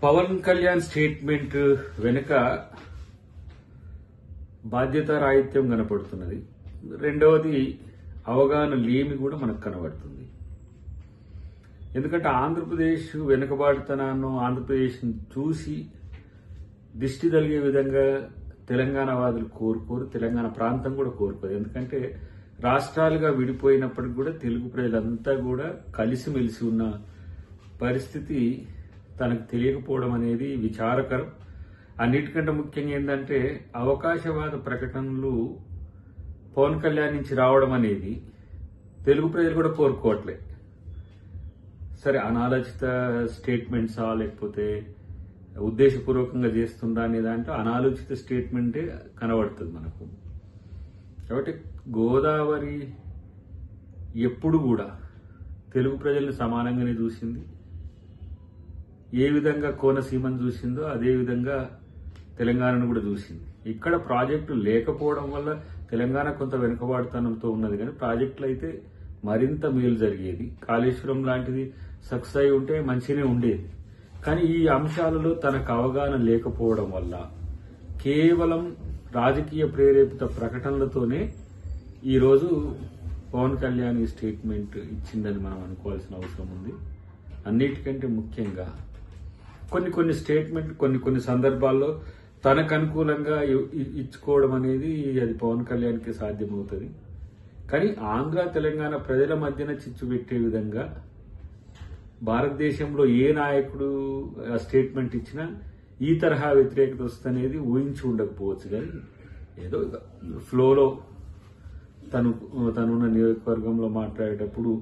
Pawan Kalyan statement వెనుక బాధ్యతారాహిత్యం కనపడుతున్నది. రెండవది అవగాహన లేమి కూడా మనకు కనబడుతుంది. ఎందుకంటే ఆంధ్రప్రదేశ్ వెనుకబాటుతనాన్ని ఆంధ్రప్రదేశ్ చూసి దిష్టి తగిలే విధంగా తెలంగాణ వాదులు కోరుకోరు, తెలంగాణ ప్రాంతం కూడా కోరుకోరు. ఎందుకంటే రాష్ట్రాలుగా విడిపోయినప్పటికి కూడా తెలుగు ప్రజలంతా కూడా కలిసిమెలిసి ఉన్న పరిస్థితి తనకు తెలియకపోవడం అనేది విచారకరం. అన్నిటికంటే ముఖ్యంగా ఏంటంటే అవకాశవాద ప్రకటనలు పవన్ కళ్యాణ్ నుంచి రావడం అనేది తెలుగు ప్రజలు కూడా కోరుకోవట్లే. సరే, అనాలోచిత స్టేట్మెంట్సా లేకపోతే ఉద్దేశపూర్వకంగా చేస్తుందా అనే దాంట్లో అనాలోచిత స్టేట్మెంటే కనబడుతుంది మనకు. కాబట్టి గోదావరి ఎప్పుడు కూడా తెలుగు ప్రజల్ని సమానంగానే చూసింది. ఏ విధంగా కోనసీమను చూసిందో అదే విధంగా తెలంగాణను కూడా చూసింది. ఇక్కడ ప్రాజెక్టు లేకపోవడం వల్ల తెలంగాణ కొంత వెనుకబాటుతనంతో ఉన్నది, కానీ ప్రాజెక్టులు అయితే మరింత మేలు జరిగేది. కాళేశ్వరం లాంటిది సక్సెస్ అయి ఉంటే మంచిగానే ఉండేది. కానీ ఈ అంశాలలో తనకు అవగాహన లేకపోవడం వల్ల కేవలం రాజకీయ ప్రేరేపిత ప్రకటనలతోనే ఈరోజు పవన్ కళ్యాణ్ ఈ స్టేట్మెంట్ ఇచ్చిందని మనం అనుకోవాల్సిన అవసరం ఉంది. అన్నిటికంటే ముఖ్యంగా కొన్ని స్టేట్మెంట్ కొన్ని సందర్భాల్లో తనకు అనుకూలంగా ఇచ్చుకోవడం అనేది అది పవన్ కళ్యాణ్కి సాధ్యమవుతుంది. కానీ ఆంధ్ర తెలంగాణ ప్రజల మధ్యన చిచ్చు పెట్టే విధంగా భారతదేశంలో ఏ నాయకుడు స్టేట్మెంట్ ఇచ్చినా ఈ తరహా వ్యతిరేకత వస్తుందనేది ఊహించి ఉండకపోవచ్చు. కానీ ఏదో ఫ్లోలో తనున్న నియోజకవర్గంలో మాట్లాడేటప్పుడు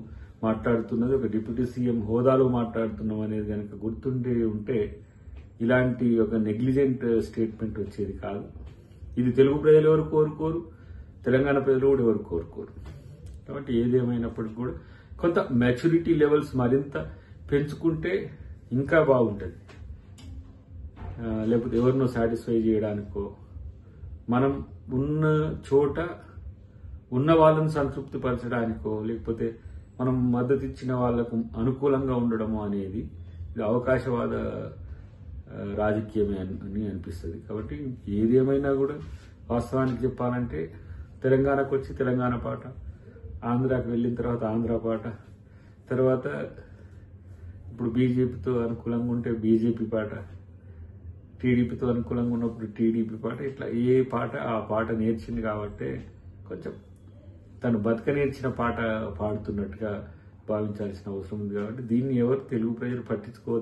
మాట్లాడుతున్నది ఒక డిప్యూటీ సీఎం హోదాలో మాట్లాడుతున్నాం అనేది కనుక గుర్తుండే ఉంటే ఇలాంటి ఒక నెగ్లిజెంట్ స్టేట్మెంట్ వచ్చేది కాదు. ఇది తెలుగు ప్రజలు ఎవరు కోరుకోరు, తెలంగాణ ప్రజలు కూడా ఎవరు కోరుకోరు. కాబట్టి ఏదేమైనప్పటికీ కూడా కొంత మెచ్యూరిటీ లెవెల్స్ మరింత పెంచుకుంటే ఇంకా బాగుంటుంది. లేకపోతే ఎవరినో సాటిస్ఫై చేయడానికో, మనం ఉన్న చోట ఉన్న వాళ్ళని సంతృప్తి పరచడానికో, లేకపోతే మనం మద్దతు ఇచ్చిన వాళ్లకు అనుకూలంగా ఉండడము అనేది ఇది అవకాశవాద రాజకీయమే అని అనిపిస్తుంది. కాబట్టి ఏదేమైనా కూడా వాస్తవానికి చెప్పాలంటే తెలంగాణకు వచ్చి తెలంగాణ పాట, ఆంధ్రాకి వెళ్ళిన తర్వాత ఆంధ్ర పాట, తర్వాత ఇప్పుడు బీజేపీతో అనుకూలంగా ఉంటే బీజేపీ పాట, టీడీపీతో అనుకూలంగా ఉన్నప్పుడు టీడీపీ పాట, ఇట్లా ఏ పాట ఆ పాట నేర్చింది కాబట్టి కొంచెం తను బతక నేర్చిన పాట పాడుతున్నట్టుగా భావించాల్సిన అవసరం ఉంది. కాబట్టి దీన్ని ఎవరు తెలుగు ప్రజలు పట్టించుకోవద్దు.